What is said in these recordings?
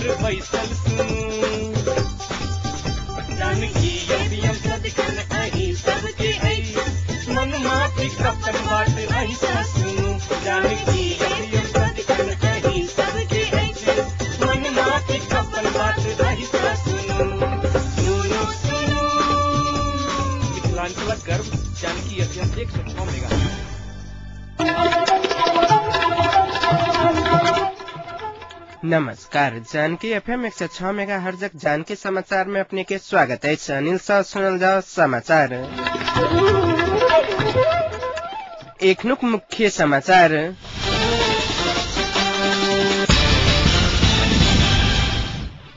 पर बैसल सुनू जानकी एफएम सदकन अही सबके आई मन माफी कपन बात अही सुनू जानकी एफएम सदकन अही सबके आई मन माफी कपन बात अही सुनू सुनू सुनू मिथिलांचल गर्व जानकी एफएम 106 मेगा। नमस्कार, जानकी एफएम 106 मेगाहर्ज जानकी समाचार में अपने के स्वागत है। अनिल सह सुनल जाओ समाचार। एकनुक मुख्य समाचार।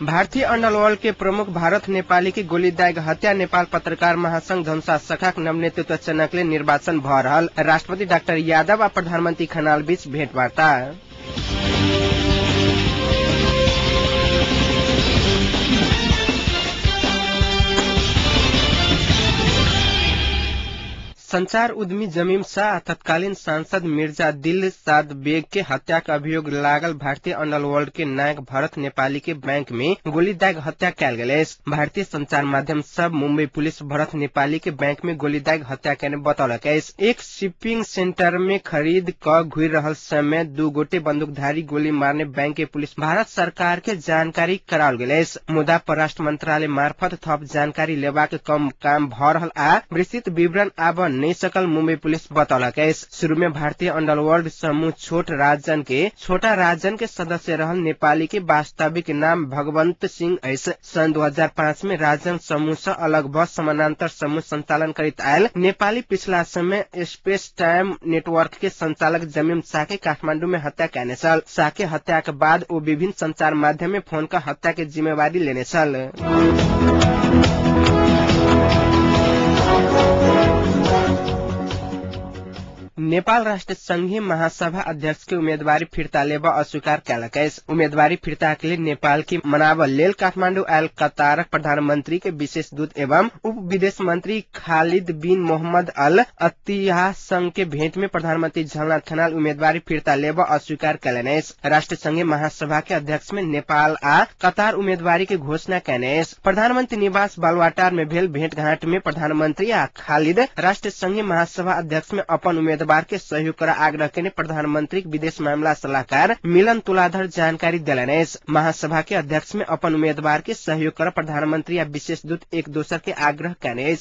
भारतीय अंडरवर्ल्ड के प्रमुख भारत नेपाली की गोलीदायक हत्या नेपाल पत्रकार महासंघ धनुषा शाखाक नवनिर्वाचित चनकले निर्वाचन भ रहल। राष्ट्रपति डाक्टर यादव आ प्रधानमंत्री खनाल बीच भेंटवार्ता। संचार उद्यमी जमीम शाह तत्कालीन सांसद मिर्जा दिल साद बेग के हत्या का अभियोग लागल भारतीय अंडरवर्ल्ड के नायक भरत नेपाली के बैंक में गोलीदायक हत्या कैल गेल। भारतीय संचार माध्यम सब मुंबई पुलिस भरत नेपाली के बैंक में गोलीदायक हत्या करने बतौलक। एक शिपिंग सेंटर में खरीद क घुर रहल समय 2 गोटे बंदूकधारी गोली मारने बैंक के पुलिस भारत सरकार के जानकारी कराल गेल। मुदा परराष्ट्र मंत्रालय मार्फत थप जानकारी लेबाक कम काम भ रहल आ विस्तृत विवरण आब नहीं सकल मुंबई पुलिस बतौलक। शुरू में भारतीय अंडरवर्ल्ड समूह छोटा राजन के सदस्य रहल नेपाली के वास्तविक नाम भगवंत सिंह ऐस। सन 2005 में राजन समूह से अलग भ समानांतर समूह संचालन करित आयल नेपाली पिछला समय स्पेस टाइम नेटवर्क के संचालक जमीम शाह के काठमांडू में हत्या कैने छल। शाह के हत्या के बाद वो विभिन्न संचार माध्यम में फोन का हत्या के जिम्मेवारी लेने छल। नेपाल राष्ट्र संघीय महासभा अध्यक्ष के उम्मीदवारी फिर्ता लेबा अस्वीकार कैलक। उम्मीदवारी फिर्ता के लिए नेपाल की मनावल लेल काठमांडू आयल कतारक प्रधानमंत्री के विशेष दूत एवं उप विदेश मंत्री खालिद बिन मोहम्मद अल अत्तियाह संघ के भेंट में प्रधानमंत्री झलनाथ खनाल उम्मीदवारी फिर्ता लेबा अस्वीकार कैलने। राष्ट्र संघीय महासभा के अध्यक्ष में नेपाल आ कतार उम्मीदवारी के घोषणा कैने। प्रधानमंत्री निवास बालुवाटार में भेल भेंटघाट में प्रधानमंत्री आ खालिद राष्ट्र संघीय महासभा अध्यक्ष में अपन उम्मीदवार के सहयोग कर आग्रह करने प्रधानमंत्री विदेश मामला सलाहकार मिलन तुलाधर जानकारी दिलने। महासभा के अध्यक्ष में अपन उम्मीदवार के सहयोग कर प्रधानमंत्री या विशेष दूत एक दूसरे के आग्रह करने।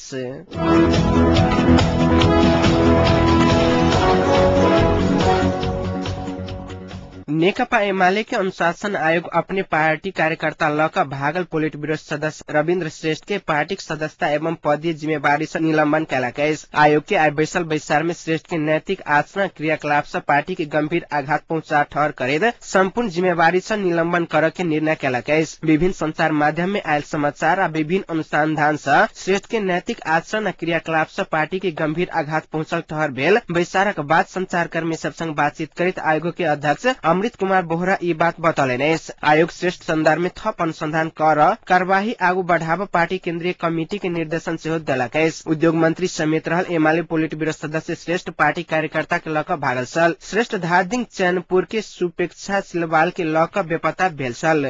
नेकपा एमाले के अनुशासन आयोग अपने पार्टी कार्यकर्ता लका भागल पोलिट ब्यूरो सदस्य रविन्द्र श्रेष्ठ के पार्टी सदस्यता एवं पदीय जिम्मेवारी से निलंबन कैलक। आयोग के आय बैसल बैसार में श्रेष्ठ के नैतिक आचरण क्रियाकलाप से पार्टी के गंभीर आघात पहुंचा ठहर करे संपूर्ण जिम्मेवारी से निलंबन करे के निर्णय कैलक। विभिन्न संचार माध्यम में आयल समाचार आ विभिन्न अनुसंधान से श्रेष्ठ के नैतिक आचरण क्रियाकलाप से पार्टी के गंभीर आघात पहुंचल ठहर भेल बैसारक बाद संचारकर्मी सब संग बातचीत करित आयोग के अध्यक्ष अमृत कुमार बोहरा ये बात बतौलेने। आयोग श्रेष्ठ संदर्भ में थप अनुसंधान कर कार्यवाही आगू बढ़ाव पार्टी केंद्रीय कमिटी के निर्देशन से दिलक। उद्योग मंत्री समेत रहल एमाले पोलिट ब्यूरो सदस्य श्रेष्ठ पार्टी कार्यकर्ता के लक भागल छल। श्रेष्ठ धादिंग चैनपुर के सुपेक्षा सिलवाल के लक बेपता भेल छल।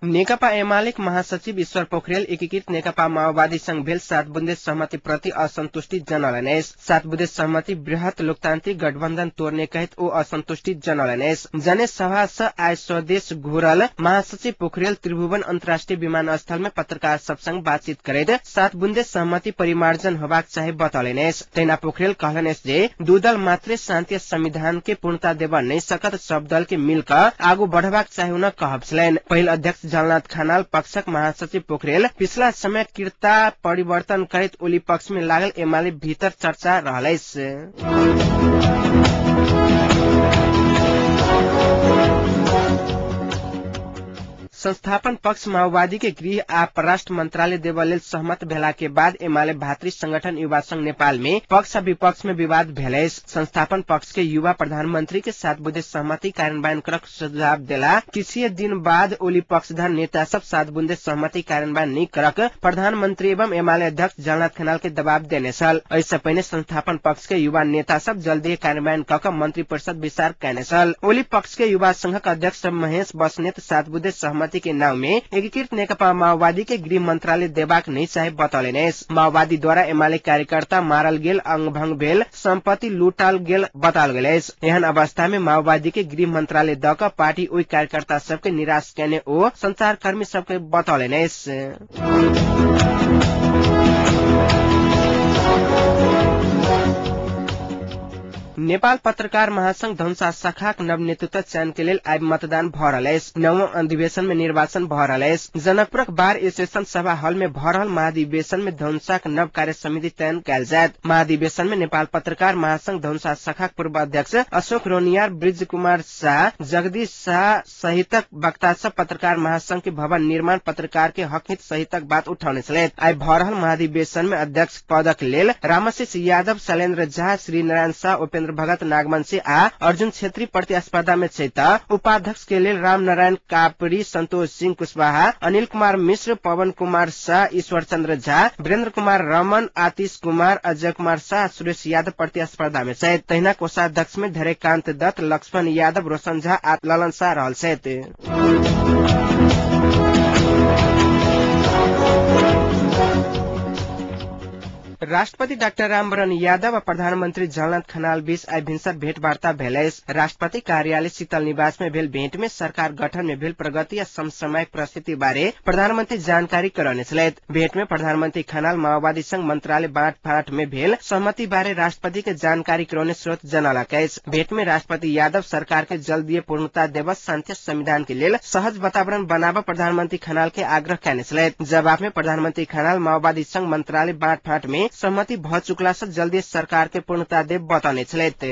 नेकपा एमाले महासचिव ईश्वर पोखरेल एकीकृत नेकपा माओवादी संघ भेल 7 बुंदे सहमति प्रति असंतुष्टि जनौलने। 7 बुंदे सहमति बृहत लोकतांत्रिक गठबंधन तोड़ने कहित ओ असंतुष्टि जनौलने। जने सभा से आय स्वदेश घुरल महासचिव पोखरेल त्रिभुवन अंतर्राष्ट्रीय विमानस्थल में पत्रकार सब संग बातचीत करैत 7 बुंदे सहमति परिमार्जन होबाक चाहे बतौलने। तैना पोखरेल कहलने जे 2 दल मात्रै शांति संविधान के पूर्णता देबा नहीं सकत, सब दल के मिलकर आगू बढ़बाक चाहे न कहब छलैन। पहिल अध्यक्ष झलनाथ खनाल पक्षक महासचिव पोखरेल पिछला समय कीर्ता परिवर्तन करैत ओली पक्ष में लागल एमाले भीतर चर्चा रहलैस। संस्थापन पक्ष माओवादी के गृह आ परराष्ट्र मंत्रालय देवल लेल सहमत भेला के बाद एमाले भातृ संगठन युवा संघ नेपाल में पक्ष आ विपक्ष में विवाद भेलै। संस्थापन पक्ष के युवा प्रधानमंत्री के 7 बुँदे सहमति कार्यान्वयन करक सुझाव देला। किसी दिन बाद ओली पक्षधर नेता सब 7 बुँदे सहमति कार्यान्वयन नहीं करक प्रधानमंत्री एवं एमाले अध्यक्ष जगन्नाथ खनाल के दबाव देने सल। ऐसे पहले संस्थापन पक्ष के युवा नेता सब जल्दी कार्यान्वयन कक मंत्री परिषद विस्तार कैने सल। ओली पक्ष के युवा संघ अध्यक्ष महेश बस्नेत 7 बुँदे सहमति के नाम में एकीकृत नेकपा माओवादी के गृह मंत्रालय देबाक नहीं चाहे बतौलेने। माओवादी द्वारा एमाले कार्यकर्ता मारल गेल, अंगभंग भेल, संपत्ति लूटल गेल बताल गेल। एहन अवस्था में माओवादी के गृह मंत्रालय दक पार्टी ओई कार्यकर्ता सबके निराश कैने ओ संचारकर्मी सबके बतौलेने। नेपाल पत्रकार महासंघ धनुषा शाखाक नव नेतृत्व चयन के लेल आइ मतदान भ रहल अछि। नवम अधिवेशन में निर्वाचन भ रहल अछि। जनकपुरक बार स्टेशन सभा हॉल में भ रहल महाधिवेशन में धनुषाक नव कार्य समिति चयन कयल जायत। महाधिवेशन में नेपाल पत्रकार महासंघ धनुषा शाखाक पूर्व अध्यक्ष अशोक रोनियार, ब्रिज कुमार शाह, जगदीश शाह सहितक वक्ता सब पत्रकार महासंघ के भवन निर्माण, पत्रकार के हक हित सहितक बात उठाउने छलैथ। आइ भ रहल महाधिवेशन में अध्यक्ष पदक लेल रामशिष यादव, शैलेन्द्र झा, श्री नारायण शाह, उपेन्द्र भगत, नागवंशी आ अर्जुन छेत्री प्रतिस्पर्धा में छै त उपाध्यक्ष के लेल राम नारायण कापरी, संतोष सिंह कुशवाहा, अनिल कुमार मिश्र, पवन कुमार शाह, ईश्वर चंद्र झा, वीरेन्द्र कुमार रमन, आतिश कुमार, अजय कुमार शाह, सुरेश यादव प्रतिस्पर्धा में छै। तहिना कोषाध्यक्ष में धैर्यकान्त दत्त, लक्ष्मण यादव, रोशन झा आ ललन शाह रहल छथि। राष्ट्रपति डाक्टर रामवरण यादव और प्रधानमंत्री जगन्नाथ खनाल बीच आई भिनसर भेंटवार्ता भेलै। राष्ट्रपति कार्यालय शीतल निवास में भेल भेंट में सरकार गठन में भेल प्रगति या समसामयिक परिस्थिति बारे प्रधानमंत्री जानकारी करौने छलैथ। भेंट में प्रधानमंत्री खनाल माओवादी संघ मंत्रालय बाँटफाँट में भेल सहमति बारे राष्ट्रपति के जानकारी करौने स्रोत जनलक अछि। भेंट में राष्ट्रपति यादव सरकार के जल्दीय पूर्णता देव, शांति संविधान के लेल सहज वातावरण बनाब प्रधानमंत्री खनाल के आग्रह कैने छलैथ। जवाब में प्रधानमंत्री खनाल माओवादी संघ मंत्रालय बाँटफाँट में सहमति भ चुकला से जल्दी सरकार के पूर्णता देव बताउने छलैथ।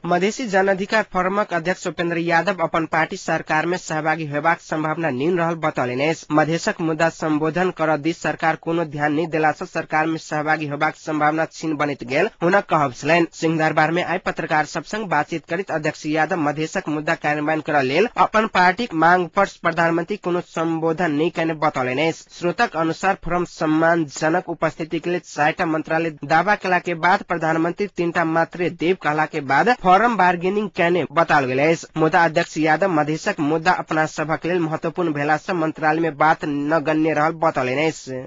मधेसी जन अधिकार फोरमक अध्यक्ष उपेन्द्र यादव अपन पार्टी सरकार में सहभागी होबाक संभावना न्यून रहल बतौलेने। मधेसक मुद्दा संबोधन कर दिस सरकार कोनो ध्यान नहीं देला से सरकार में सहभागी होबाक संभावना क्षीण बनित गेल हुनक कहब छलैन। सिंहदरबार में आई पत्रकार सब संग बातचीत करित अध्यक्ष यादव मधेसक मुद्दा कार्यान्वयन कर लेल अपन पार्टी मांग पर प्रधानमंत्री कोनो संबोधन नहीं करने बतौलेने। स्रोतक अनुसार फोरम सम्मानजनक उपस्थिति के लिए 4टा मंत्रालय दावा केला के बाद प्रधानमंत्री 3टा मात्र देव कहला के बाद फोरम बार्गेनिंग कैने बताल गेल अछि। मुदा अध्यक्ष यादव मधेसक मुद्दा अपना सभक लेल महत्वपूर्ण भेला से मंत्रालय में बात न गण्य रहल बतौलेने अछि।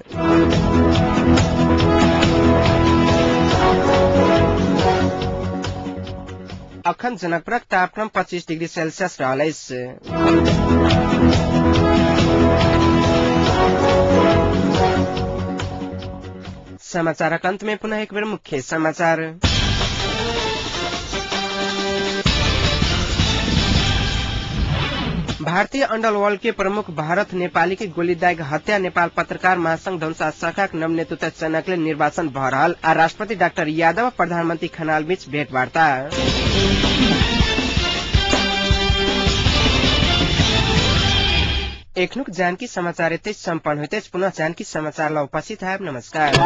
अखन जनकपुरक तापक्रम 25 डिग्री सेल्सियस रहल अछि। समाचारक अंत में पुनः एक बेर मुख्य समाचार। भारतीय अंडरवर्ल्ड के प्रमुख भारत नेपाली के गोलीदाग हत्या नेपाल पत्रकार महासंघ धनुषा शाखाक नव नेतृत्व चयनक लेल निर्वाचन भ रहल आ राष्ट्रपति डाक्टर यादव और प्रधानमंत्री खनाल बीच भेंटवार्ता। एकनुक जानकी समाचार एतै सम्पन्न होइते पुनः जानकी समाचार ला उपस्थित है। नमस्कार।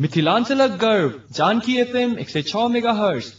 मिथिलांचलक गर्व जानकी FM 106 मेगाहर्ट्ज